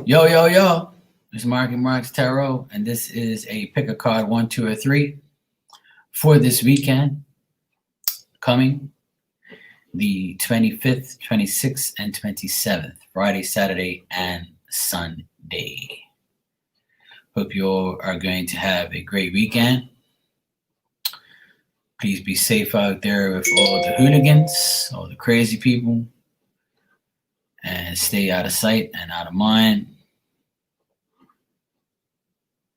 Yo, yo, yo. It's Mark's Tarot, and this is a pick a card 1, 2, or 3 for this weekend coming the 25th, 26th, and 27th, Friday, Saturday, and Sunday. Hope you all are going to have a great weekend. Please be safe out there with all the hooligans, all the crazy people, and stay out of sight and out of mind.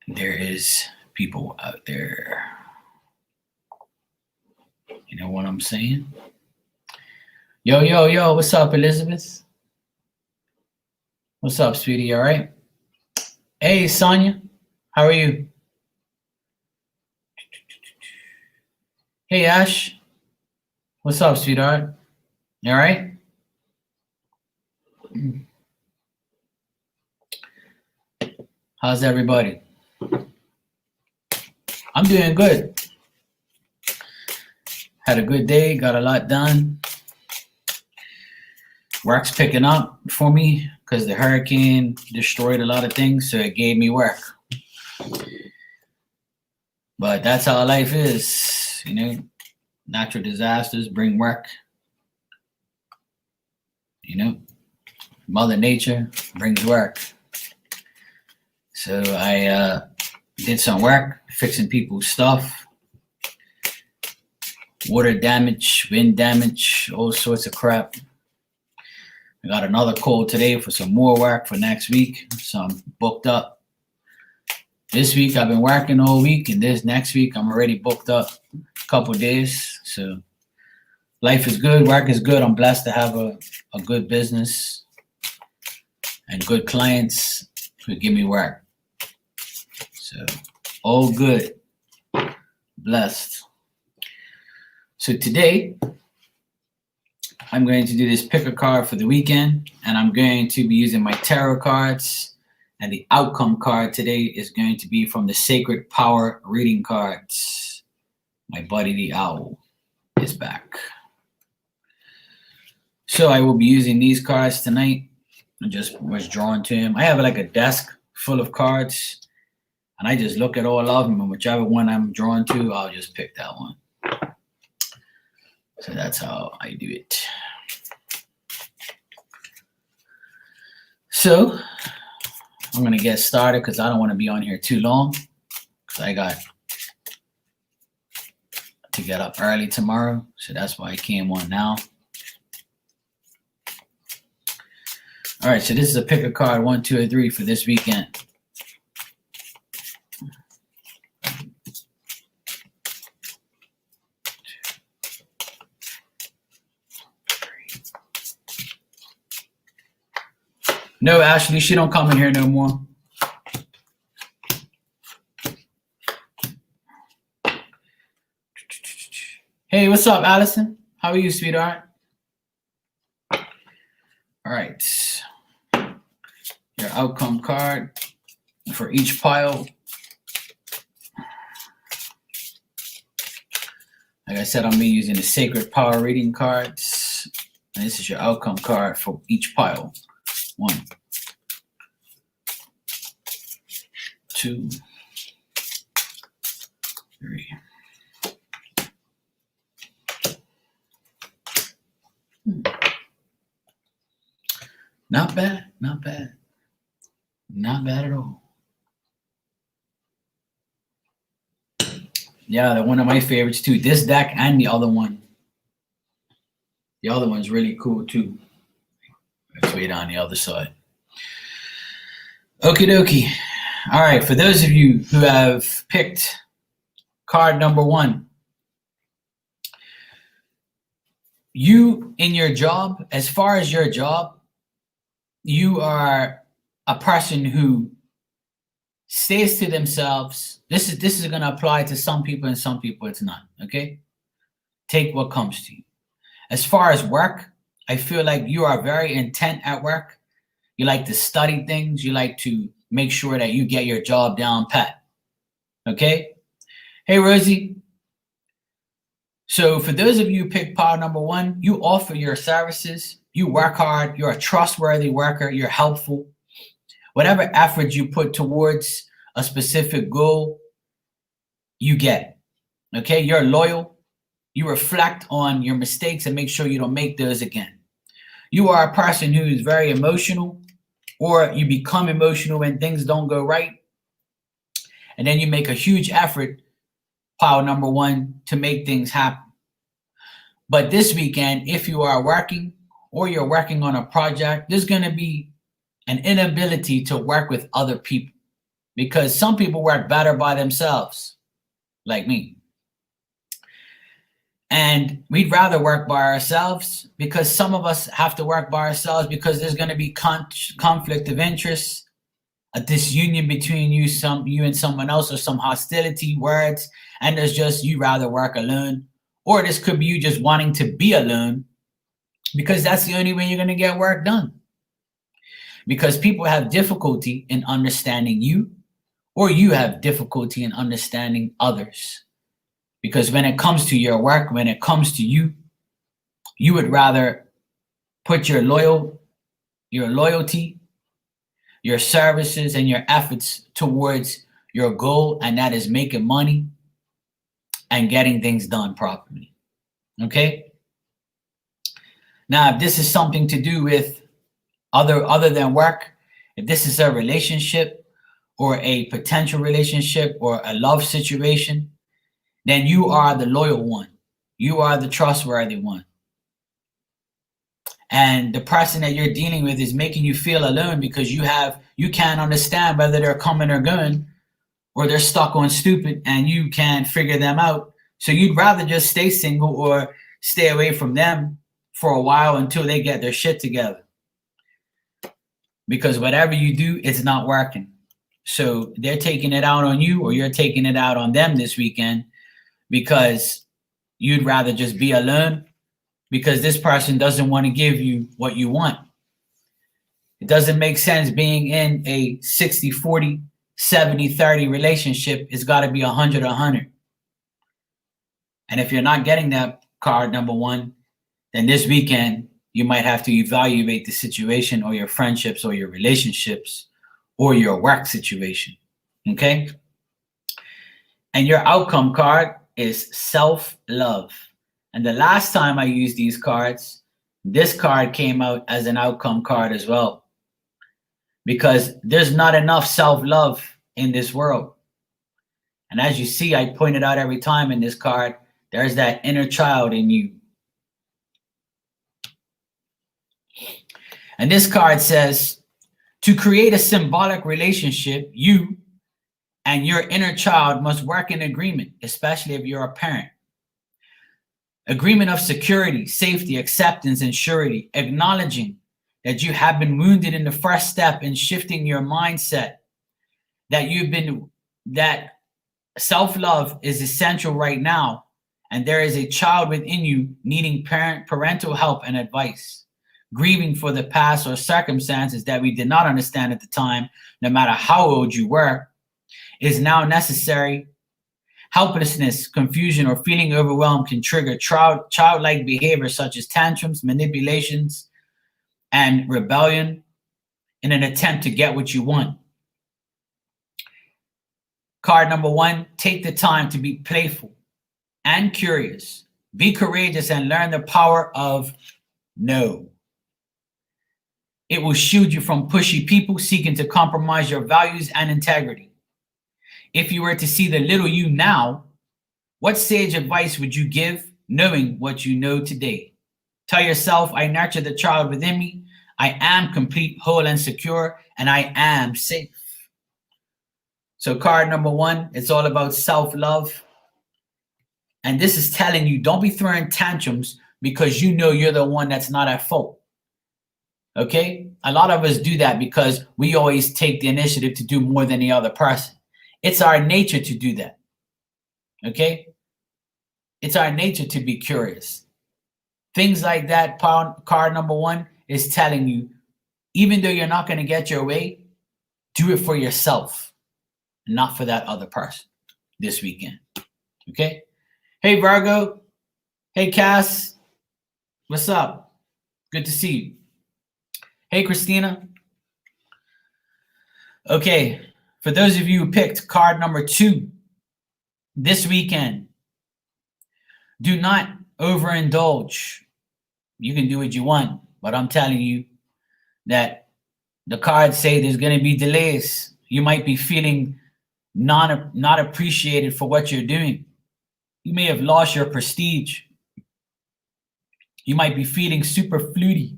There is people out there. You know what I'm saying? Yo, yo, yo, what's up, Elizabeth? What's up, sweetie? All right? Hey, Sonia, how are you? Hey, Ash, what's up, sweetheart? You all right? How's everybody? I'm doing good. Had a good day, got a lot done. Work's picking up for me because the hurricane destroyed a lot of things, so it gave me work. But that's how life is, you know. Natural disasters bring work. You know, Mother Nature brings work. So I did some work fixing people's stuff. Water damage, wind damage, all sorts of crap. I got another call today for some more work for next week. So I'm booked up. This week I've been working all week, and this next week I'm already booked up a couple days. So life is good, work is good. I'm blessed to have a good business and good clients who give me work. So all good, blessed. So today, I'm going to do this pick a card for the weekend, and I'm going to be using my tarot cards. And the outcome card today is going to be from the Sacred Power reading cards. My buddy the owl is back. So I will be using these cards tonight. I just was drawn to him. I have like a desk full of cards, and I just look at all of them, and whichever one I'm drawn to, I'll just pick that one. So that's how I do it. So I'm going to get started because I don't want to be on here too long, because I got to get up early tomorrow. So that's why I came on now. All right, so this is a pick a card 1, 2, or 3 for this weekend. No, Ashley, she don't come in here no more. Hey, what's up, Allison? How are you, sweetheart? All right. Your outcome card for each pile. Like I said, I'm going to be using the Sacred Power reading cards. And this is your outcome card for each pile. 1, 2, 3. Not bad, not bad. Not bad at all. Yeah, they're one of my favorites too. This deck and the other one. The other one's really cool too. Let's wait on the other side. Okie dokie. All right, for those of you who have picked card number 1, you in your job, as far as your job, you are a person who stays to themselves. This is going to apply to some people and some people it's not, okay? Take what comes to you. As far as work, I feel like you are very intent at work. You like to study things. You like to make sure that you get your job down pat. Okay? Hey, Rosie. So for those of you who pick pile number 1, you offer your services. You work hard. You're a trustworthy worker. You're helpful. whatever effort you put towards a specific goal, you get. Okay, you're loyal. You reflect on your mistakes and make sure you don't make those again. You are a person who is very emotional, or you become emotional when things don't go right. And then you make a huge effort, pile number one, to make things happen. But this weekend, if you are working or you're working on a project, there's going to be an inability to work with other people because some people work better by themselves, like me. And we'd rather work by ourselves because some of us have to work by ourselves because there's going to be conflict of interest, a disunion between you and someone else, or some hostility, words, and there's just you rather work alone. Or this could be you just wanting to be alone because that's the only way you're going to get work done. Because people have difficulty in understanding you, or you have difficulty in understanding others. Because when it comes to your work, when it comes to you, you would rather put your loyalty, your services, and your efforts towards your goal, and that is making money and getting things done properly. Okay? Now, if this is something to do with other than work, if this is a relationship or a potential relationship or a love situation, then you are the loyal one. You are the trustworthy one. And the person that you're dealing with is making you feel alone because you can't understand whether they're coming or going, or they're stuck on stupid and you can't figure them out. So you'd rather just stay single or stay away from them for a while until they get their shit together. Because whatever you do, it's not working. So they're taking it out on you, or you're taking it out on them this weekend because you'd rather just be alone because this person doesn't want to give you what you want. It doesn't make sense being in a 60-40, 70-30 relationship. It's got to be 100-100. And if you're not getting that card, number one, then this weekend you might have to evaluate the situation or your friendships or your relationships or your work situation. Okay? And your outcome card is self-love. And the last time I used these cards, this card came out as an outcome card as well. Because there's not enough self-love in this world. And as you see, I pointed out every time in this card, there's that inner child in you. And this card says, to create a symbolic relationship, you and your inner child must work in agreement, especially if you're a parent. Agreement of security, safety, acceptance, and surety, acknowledging that you have been wounded in the first step in shifting your mindset, that self-love is essential right now, and there is a child within you needing parental help and advice, grieving for the past or circumstances that we did not understand at the time, no matter how old you were, is now necessary. Helplessness, confusion, or feeling overwhelmed can trigger childlike behavior such as tantrums, manipulations, and rebellion in an attempt to get what you want. Card number one, take the time to be playful and curious. Be courageous and learn the power of no. It will shield you from pushy people seeking to compromise your values and integrity. If you were to see the little you now, what sage advice would you give knowing what you know today? Tell yourself, I nurture the child within me. I am complete, whole, and secure, and I am safe. So card number one, it's all about self-love. And this is telling you, don't be throwing tantrums because you know you're the one that's not at fault. Okay? A lot of us do that because we always take the initiative to do more than the other person. It's our nature to do that. Okay? It's our nature to be curious. Things like that, card number one is telling you, even though you're not going to get your way, do it for yourself, not for that other person this weekend. Okay? Hey, Virgo. Hey, Cass. What's up? Good to see you. Hey, Christina. Okay, for those of you who picked card number 2 this weekend, do not overindulge. You can do what you want, but I'm telling you that the cards say there's going to be delays. You might be feeling not appreciated for what you're doing. You may have lost your prestige. You might be feeling super fluty.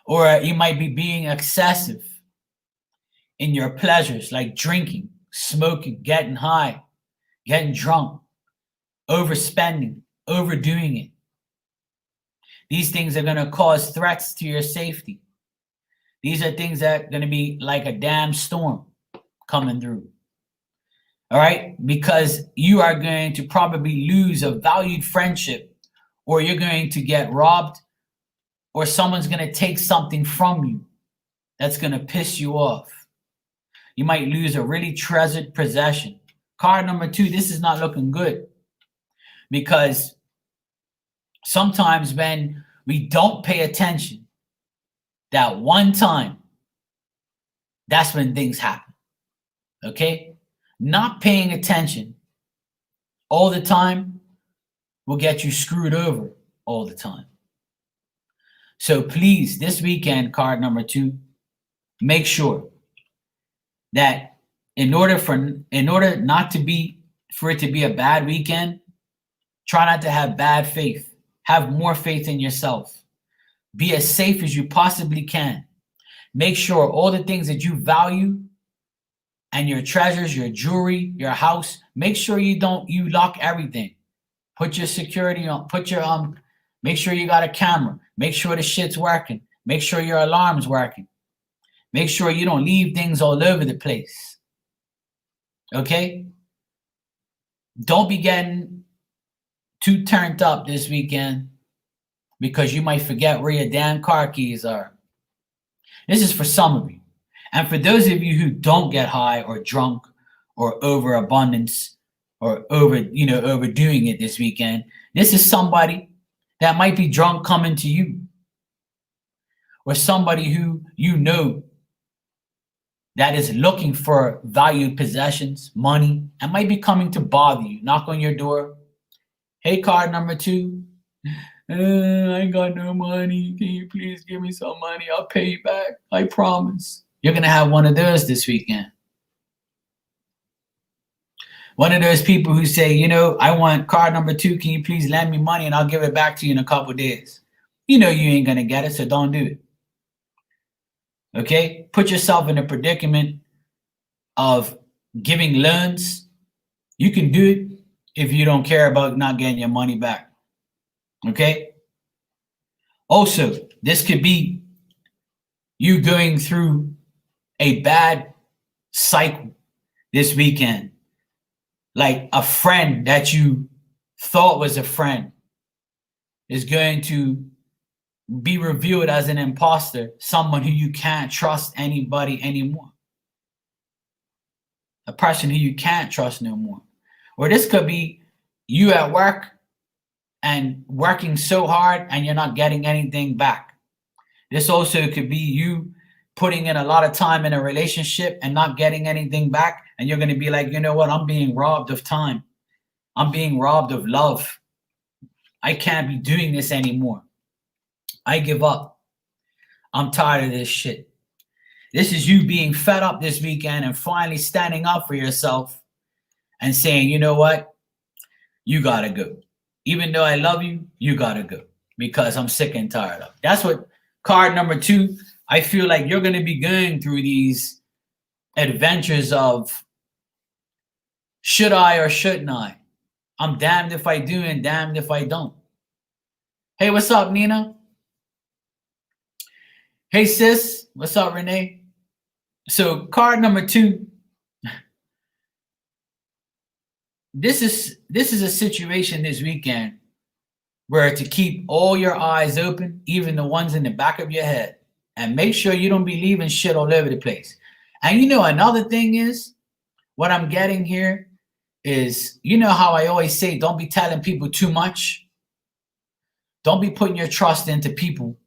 Or you might be being excessive in your pleasures, like drinking, smoking, getting high, getting drunk, overspending, overdoing it. These things are going to cause threats to your safety. These are things that are going to be like a damn storm coming through. All right? Because you are going to probably lose a valued friendship, or you're going to get robbed, or someone's going to take something from you that's going to piss you off. You might lose a really treasured possession. Card number 2, this is not looking good, because sometimes when we don't pay attention, that one time, that's when things happen. Okay? Not paying attention all the time will get you screwed over all the time. So please, this weekend, card number 2, make sure that in order not to be, for it to be a bad weekend, try not to have bad faith. Have more faith in yourself. Be as safe as you possibly can. Make sure all the things that you value and your treasures, your jewelry, your house, make sure you lock everything. Put your security on, make sure you got a camera. Make sure the shit's working. Make sure your alarm's working. Make sure you don't leave things all over the place. Okay? Don't be getting too turned up this weekend, because you might forget where your damn car keys are. This is for some of you. And for those of you who don't get high or drunk or overabundance or overdoing it this weekend, this is somebody that might be drunk coming to you, or somebody who you know that is looking for valued possessions, money, and might be coming to bother you, knock on your door. Hey, card number 2, I ain't got no money. Can you please give me some money? I'll pay you back. I promise. You're going to have one of those this weekend. One of those people who say, I want card number 2. Can you please lend me money and I'll give it back to you in a couple days? You know you ain't going to get it, so don't do it. Okay? Put yourself in a predicament of giving loans. You can do it if you don't care about not getting your money back. Okay? Also, this could be you going through a bad cycle this weekend. Like a friend that you thought was a friend is going to be revealed as an imposter, someone who you can't trust anybody anymore. A person who you can't trust no more. Or this could be you at work and working so hard and you're not getting anything back. This also could be you putting in a lot of time in a relationship and not getting anything back. And you're going to be like, you know what? I'm being robbed of time. I'm being robbed of love. I can't be doing this anymore. I give up. I'm tired of this shit. This is you being fed up this weekend and finally standing up for yourself and saying, you know what? You got to go. Even though I love you, you got to go because I'm sick and tired of it. That's what card number 2, I feel like you're going to be going through these adventures of should I or shouldn't I? I'm damned if I do and damned if I don't. Hey, what's up, Nina? Hey, sis. What's up, Renee? So card number 2. This is a situation this weekend where to keep all your eyes open, even the ones in the back of your head, and make sure you don't be leaving shit all over the place. And another thing is, what I'm getting here is, how I always say, don't be telling people too much. Don't be putting your trust into people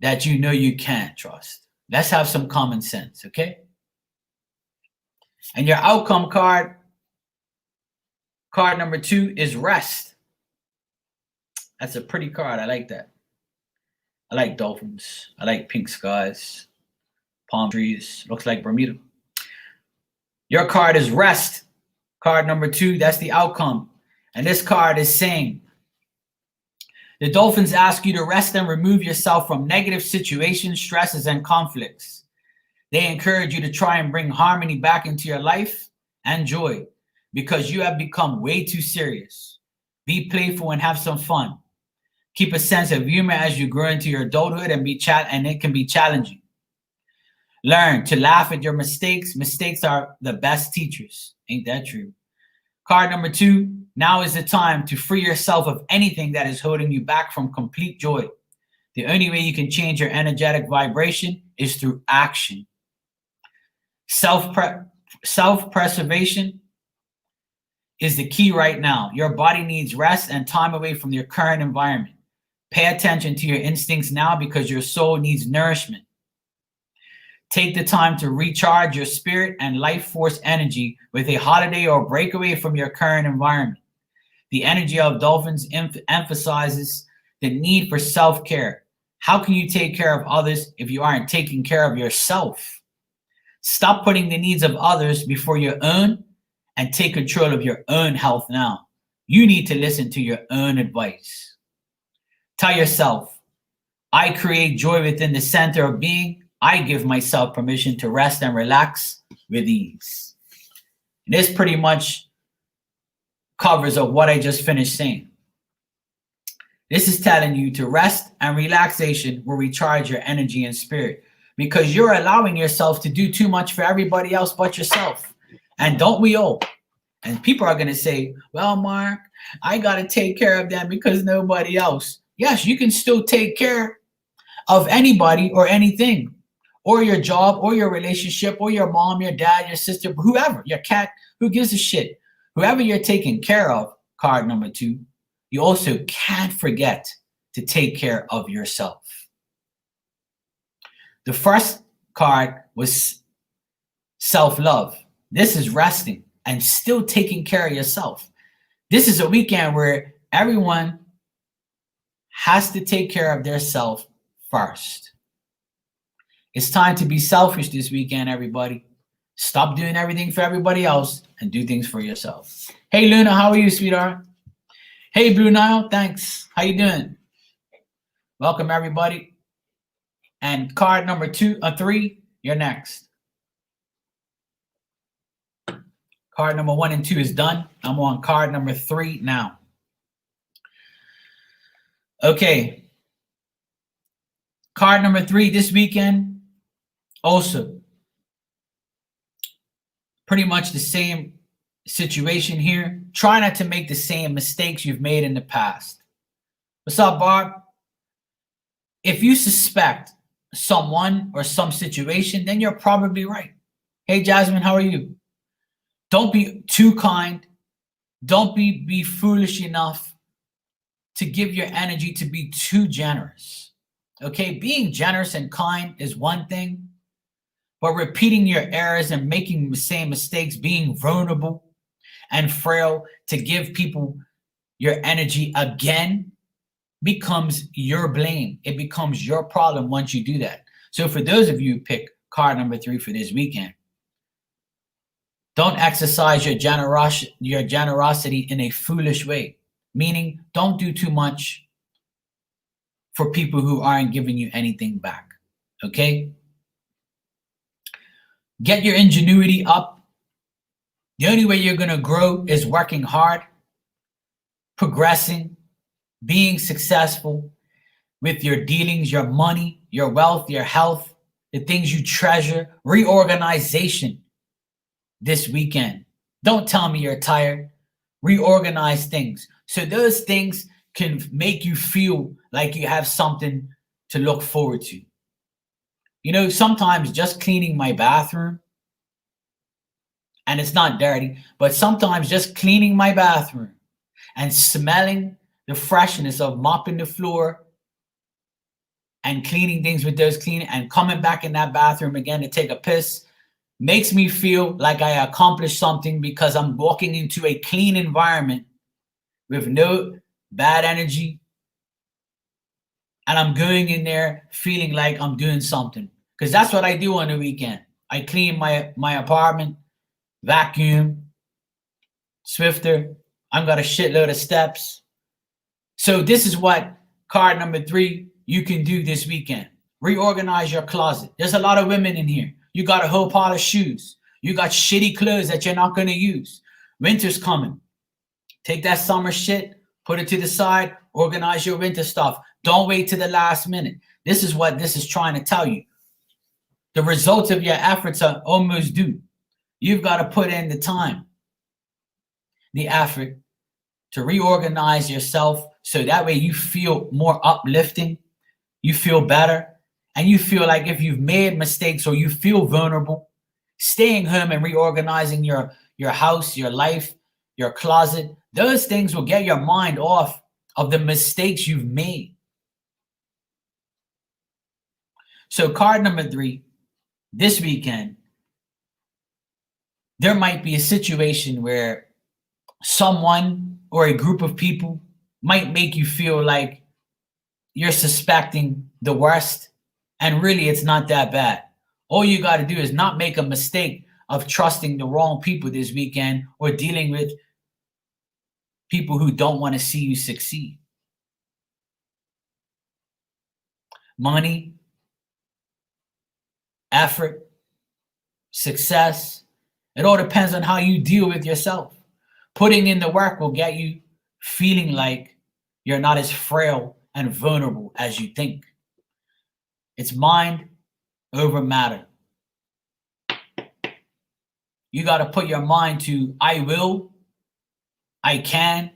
that you can't trust. Let's have some common sense, okay? And your outcome card number 2 is rest. That's a pretty card. I like that. I like dolphins. I like pink skies, palm trees. Looks like Bermuda. Your card is rest. Card number 2, that's the outcome. And this card is saying, the dolphins ask you to rest and remove yourself from negative situations, stresses, and conflicts. They encourage you to try and bring harmony back into your life and joy because you have become way too serious. Be playful and have some fun. Keep a sense of humor as you grow into your adulthood and it can be challenging. Learn to laugh at your mistakes. Mistakes are the best teachers. Ain't that true? Card number 2, now is the time to free yourself of anything that is holding you back from complete joy. The only way you can change your energetic vibration is through action. Self-preservation is the key right now. Your body needs rest and time away from your current environment. Pay attention to your instincts now because your soul needs nourishment. Take the time to recharge your spirit and life force energy with a holiday or breakaway from your current environment. The energy of dolphins emphasizes the need for self-care. How can you take care of others if you aren't taking care of yourself? Stop putting the needs of others before your own and take control of your own health now. You need to listen to your own advice. Tell yourself, I create joy within the center of being. I give myself permission to rest and relax with ease. And this pretty much covers of what I just finished saying. This is telling you to rest and relaxation will recharge your energy and spirit because you're allowing yourself to do too much for everybody else but yourself. And don't we all? And people are going to say, well, Mark, I got to take care of them because nobody else. Yes, you can still take care of anybody or anything, or your job, or your relationship, or your mom, your dad, your sister, whoever, your cat, who gives a shit? Whoever you're taking care of, card number 2, you also can't forget to take care of yourself. The first card was self-love. This is resting and still taking care of yourself. This is a weekend where everyone has to take care of their self first. It's time to be selfish this weekend, everybody. Stop doing everything for everybody else and do things for yourself. Hey, Luna, how are you, sweetheart? Hey, Blue Nile, thanks. How you doing? Welcome, everybody. And card number 3, you're next. Card number 1 and 2 is done. I'm on card number 3 now. Okay. Card number 3 this weekend, also pretty much the same situation here. Try not to make the same mistakes you've made in the past. What's up, Barb? If you suspect someone or some situation, then you're probably right. Hey, Jasmine, how are you? Don't be too kind. Don't be foolish enough to give your energy to be too generous. Okay, being generous and kind is one thing, but repeating your errors and making the same mistakes, being vulnerable and frail to give people your energy again becomes your blame. It becomes your problem once you do that. So for those of you who pick card number 3 for this weekend, don't exercise your generosity in a foolish way, meaning don't do too much for people who aren't giving you anything back, okay? Get your ingenuity up. The only way you're going to grow is working hard, progressing, being successful with your dealings, your money, your wealth, your health, the things you treasure, reorganization this weekend. Don't tell me you're tired. Reorganize things. So those things can make you feel like you have something to look forward to. You know, sometimes just cleaning my bathroom, and it's not dirty, but sometimes just cleaning my bathroom and smelling the freshness of mopping the floor and cleaning things with those clean and coming back in that bathroom again to take a piss makes me feel like I accomplished something because I'm walking into a clean environment with no bad energy. And I'm going in there feeling like I'm doing something. Because that's what I do on the weekend. I clean my apartment, vacuum, Swifter. I've got a shitload of steps. So this is what card number 3 you can do this weekend. Reorganize your closet. There's a lot of women in here. You got a whole pile of shoes. You got shitty clothes that you're not going to use. Winter's coming. Take that summer shit, put it to the side, organize your winter stuff. Don't wait to the last minute. This is what this is trying to tell you. The results of your efforts are almost due. You've got to put in the time, the effort to reorganize yourself so that way you feel more uplifting, you feel better, and you feel like if you've made mistakes or you feel vulnerable, staying home and reorganizing your house, your life, your closet, those things will get your mind off of the mistakes you've made. So card number 3, this weekend, there might be a situation where someone or a group of people might make you feel like you're suspecting the worst, and really it's not that bad. All you got to do is not make a mistake of trusting the wrong people this weekend or dealing with people who don't want to see you succeed. Money, effort, success, it all depends on how you deal with yourself. Putting in the work will get you feeling like you're not as frail and vulnerable as you think. It's mind over matter. You got to put your mind to, I will, I can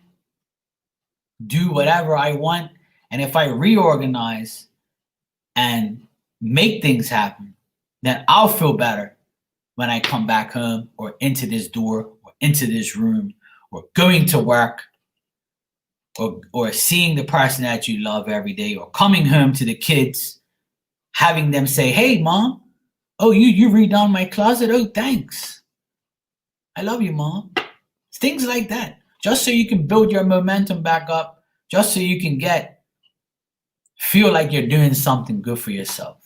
do whatever I want. And if I reorganize and make things happen, then I'll feel better when I come back home or into this door or into this room or going to work or seeing the person that you love every day or coming home to the kids, having them say, hey, Mom, oh, you redone my closet? Oh, thanks. I love you, Mom. Things like that. Just so you can build your momentum back up, just so you can feel like you're doing something good for yourself.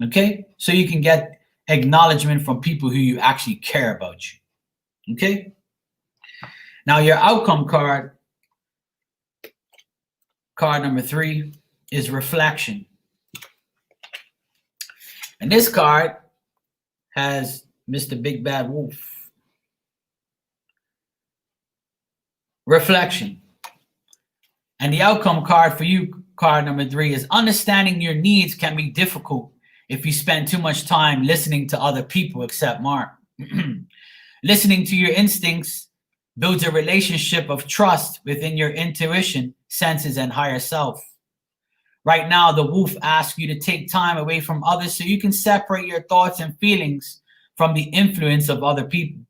Okay? So you can get acknowledgement from people who you actually care about you. Okay? Now your outcome card number 3, is reflection. And this card has Mr. Big Bad Wolf. Reflection. And the outcome card for you, card number 3, is understanding your needs can be difficult if you spend too much time listening to other people except Mark. Listening to your instincts builds a relationship of trust within your intuition, senses, and higher self. Right now, the wolf asks you to take time away from others so you can separate your thoughts and feelings from the influence of other people.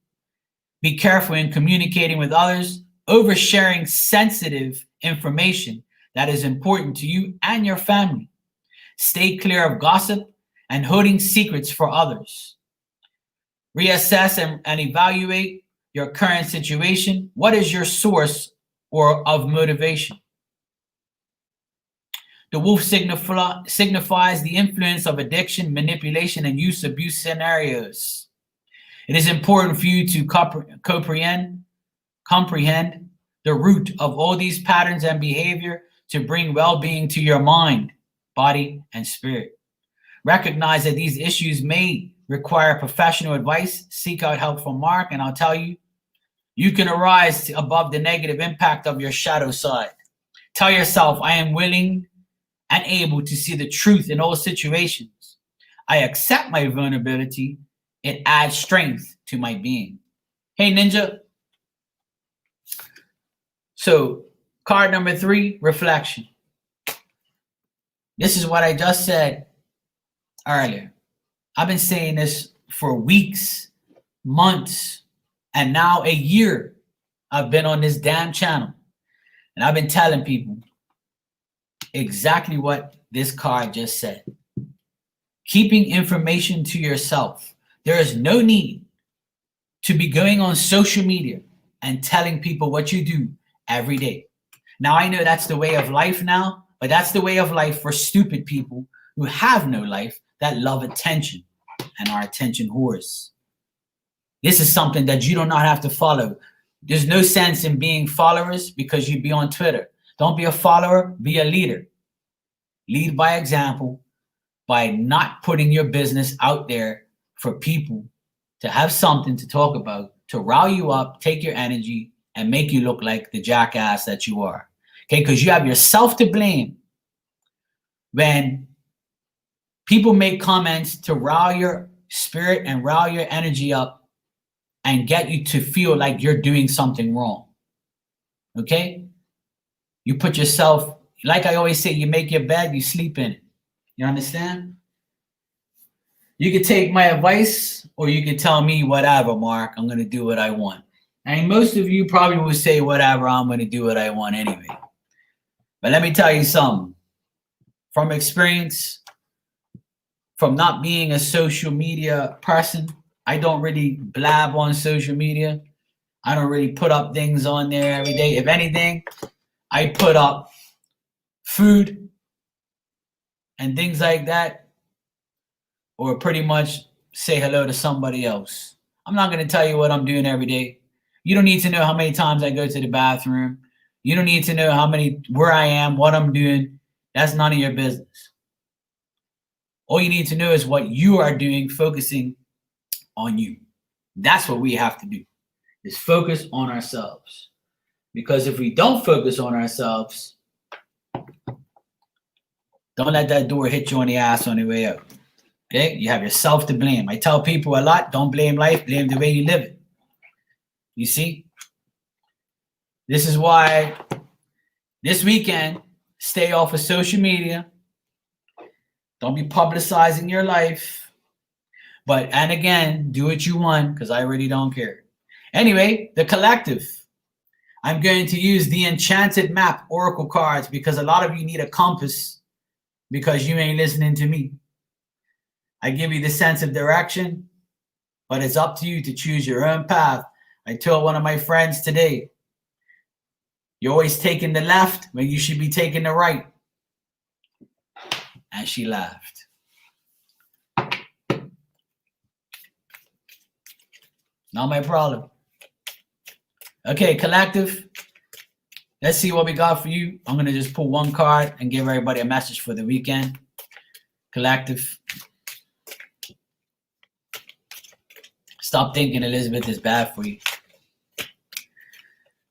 Be careful in communicating with others, oversharing sensitive information that is important to you and your family. Stay clear of gossip and holding secrets for others. Reassess and evaluate your current situation. What is your source of motivation? The wolf signifies the influence of addiction, manipulation, and abuse scenarios. It is important for you to comprehend the root of all these patterns and behavior to bring well-being to your mind, body, and spirit. Recognize that these issues may require professional advice. Seek out help from Mark, and I'll tell you, you can arise above the negative impact of your shadow side. Tell yourself, I am willing and able to see the truth in all situations. I accept my vulnerability. It adds strength to my being. Hey, Ninja. So, card number 3, reflection. This is what I just said earlier. I've been saying this for weeks, months, and now a year. I've been on this damn channel. And I've been telling people exactly what this card just said. Keeping information to yourself. There is no need to be going on social media and telling people what you do every day. Now, I know that's the way of life now, but that's the way of life for stupid people who have no life that love attention and are attention whores. This is something that you do not have to follow. There's no sense in being followers because you be on Twitter. Don't be a follower, be a leader. Lead by example by not putting your business out there for people to have something to talk about, to rile you up, take your energy, and make you look like the jackass that you are. Okay, because you have yourself to blame when people make comments to rile your spirit and rile your energy up and get you to feel like you're doing something wrong. Okay? You put yourself, like I always say, you make your bed, you sleep in it. You understand? You can take my advice or you can tell me whatever, Mark. I'm going to do what I want. And most of you probably will say whatever, I'm going to do what I want anyway. But let me tell you something. From experience, from not being a social media person, I don't really blab on social media. I don't really put up things on there every day. If anything, I put up food and things like that, or pretty much say hello to somebody else. I'm not going to tell you what I'm doing every day. You don't need to know how many times I go to the bathroom. You don't need to know where I am, what I'm doing. That's none of your business. All you need to know is what you are doing, focusing on you. That's what we have to do, is focus on ourselves. Because if we don't focus on ourselves, don't let that door hit you on the ass on the way out. Okay? You have yourself to blame. I tell people a lot, don't blame life, blame the way you live it. You see? This is why this weekend, stay off of social media. Don't be publicizing your life. And again, do what you want, because I really don't care. Anyway, the collective. I'm going to use the Enchanted Map Oracle cards because a lot of you need a compass because you ain't listening to me. I give you the sense of direction, but it's up to you to choose your own path. I told one of my friends today, you're always taking the left when you should be taking the right. And she laughed. Not my problem. Okay, collective. Let's see what we got for you. I'm going to just pull one card and give everybody a message for the weekend. Collective. Stop thinking Elizabeth is bad for you.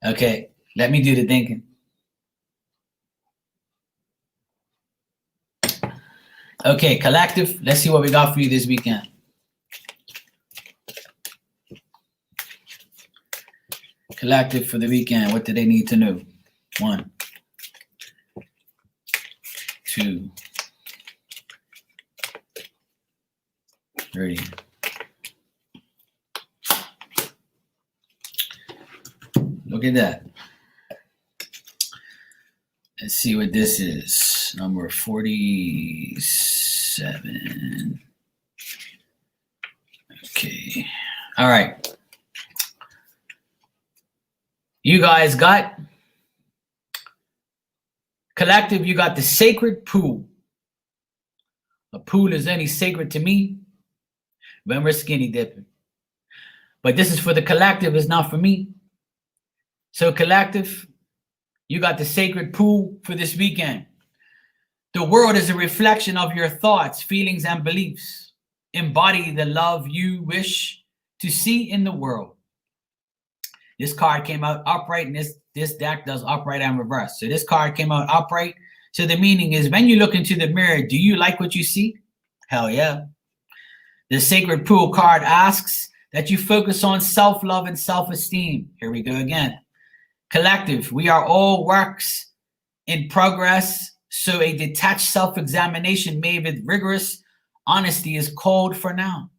Okay, let me do the thinking. Okay, collective. Let's see what we got for you this weekend. Collective for the weekend. What do they need to know? 1, 2, 3. Look at that. Let's see what this is. Number 47. Okay. All right. You guys got collective. You got the sacred pool. A pool is only sacred to me when we're skinny dipping. But this is for the collective. It's not for me. So collective, you got the sacred pool for this weekend. The world is a reflection of your thoughts, feelings, and beliefs. Embody the love you wish to see in the world. This card came out upright, and this deck does upright and reverse. So this card came out upright. So the meaning is, when you look into the mirror, do you like what you see? Hell yeah. The sacred pool card asks that you focus on self-love and self-esteem. Here we go again. Collective, we are all works in progress, so a detached self-examination made with rigorous honesty is called for now.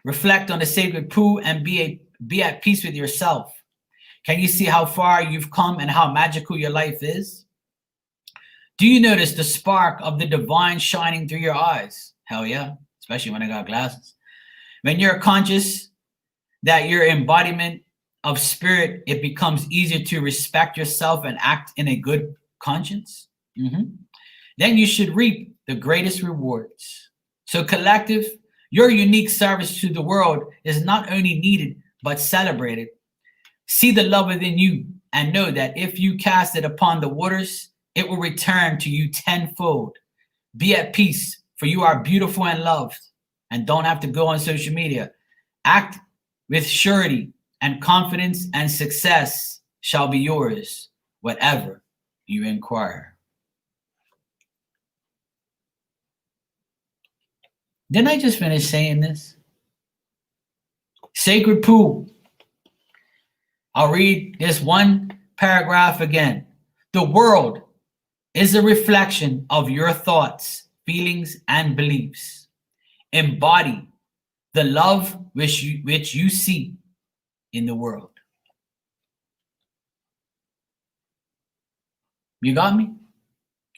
Reflect on the sacred pool and be at peace with yourself. Can you see how far you've come and how magical your life is? Do you notice the spark of the divine shining through your eyes? Hell yeah, especially when I got glasses. When you're conscious that your embodiment of spirit, it becomes easier to respect yourself and act in a good conscience. Then you should reap the greatest rewards. So, collective, your unique service to the world is not only needed but celebrated. See the love within you and know that if you cast it upon the waters, it will return to you tenfold. Be at peace, for you are beautiful and loved, and don't have to go on social media. Act with surety, and confidence and success shall be yours, whatever you inquire. Didn't I just finish saying this? Sacred pool. I'll read this one paragraph again. The world is a reflection of your thoughts, feelings, and beliefs. Embody the love which you see in the world. You got me?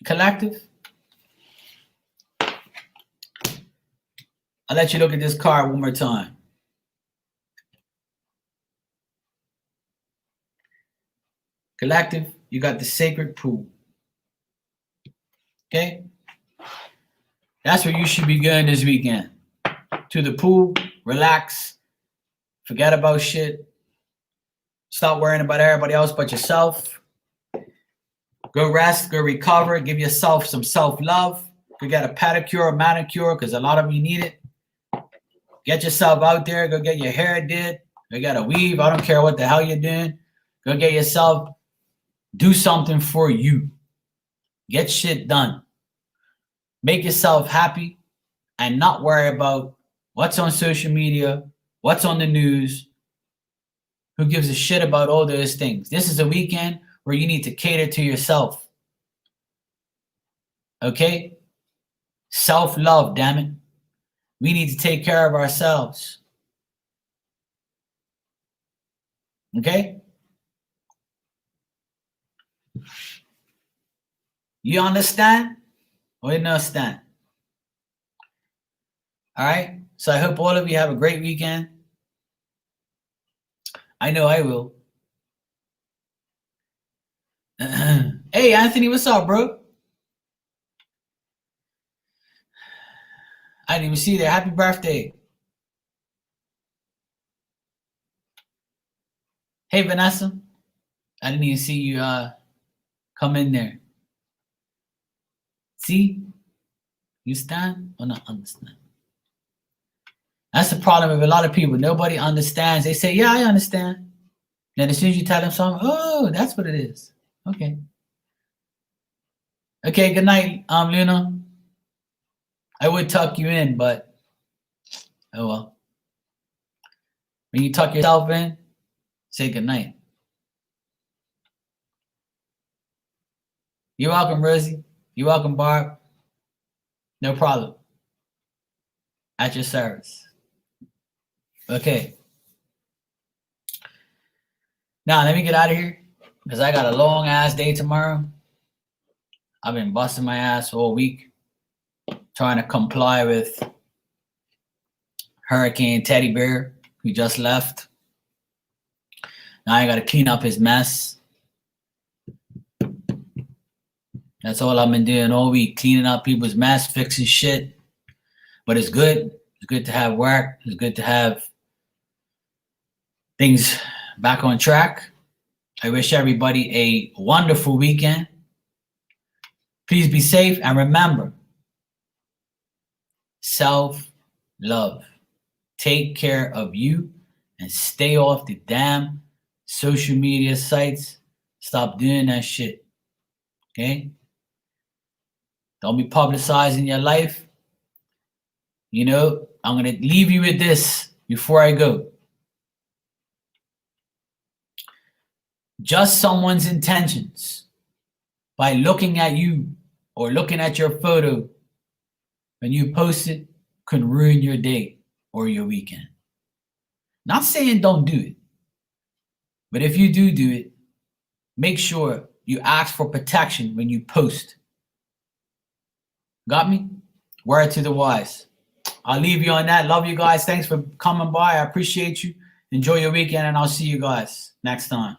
Collective? I'll let you look at this card one more time. Collective, you got the sacred pool. Okay? That's where you should be going this weekend. To the pool, relax, forget about shit. Stop worrying about everybody else but yourself. Go rest, go recover, give yourself some self-love. Go get a pedicure or manicure because a lot of you need it. Get yourself out there, go get your hair did. Go get a weave, I don't care what the hell you're doing. Go get yourself, do something for you. Get shit done. Make yourself happy and not worry about what's on social media, what's on the news. Who gives a shit about all those things? This is a weekend where you need to cater to yourself. Okay? Self-love, damn it. We need to take care of ourselves. Okay? You understand? Or you understand? All right? So I hope all of you have a great weekend. I know I will. Hey, Anthony, what's up, bro? I didn't even see that. Happy birthday. Hey, Vanessa. I didn't even see you come in there. See? You stand or not understand? That's the problem with a lot of people. Nobody understands. They say, yeah, I understand. Then as soon as you tell them something, oh, that's what it is. Okay. Okay, good night, Luna. I would tuck you in, but oh well. When you tuck yourself in, say good night. You're welcome, Rosie. You're welcome, Barb. No problem. At your service. Okay. Now, let me get out of here because I got a long ass day tomorrow. I've been busting my ass all week trying to comply with Hurricane Teddy Bear, who just left. Now I got to clean up his mess. That's all I've been doing all week, cleaning up people's mess, fixing shit. But it's good. It's good to have work. It's good to have things back on track. I wish everybody a wonderful weekend. Please be safe and remember, self-love. Take care of you and stay off the damn social media sites. Stop doing that shit. Okay? Don't be publicizing your life. You know, I'm going to leave you with this before I go. Just someone's intentions by looking at you or looking at your photo when you post it could ruin your day or your weekend. Not saying don't do it, but if you do it, make sure you ask for protection when you post Got me? Word to the wise. I'll leave you on that. Love you guys. Thanks for coming by. I appreciate you. Enjoy your weekend, and I'll see you guys next time.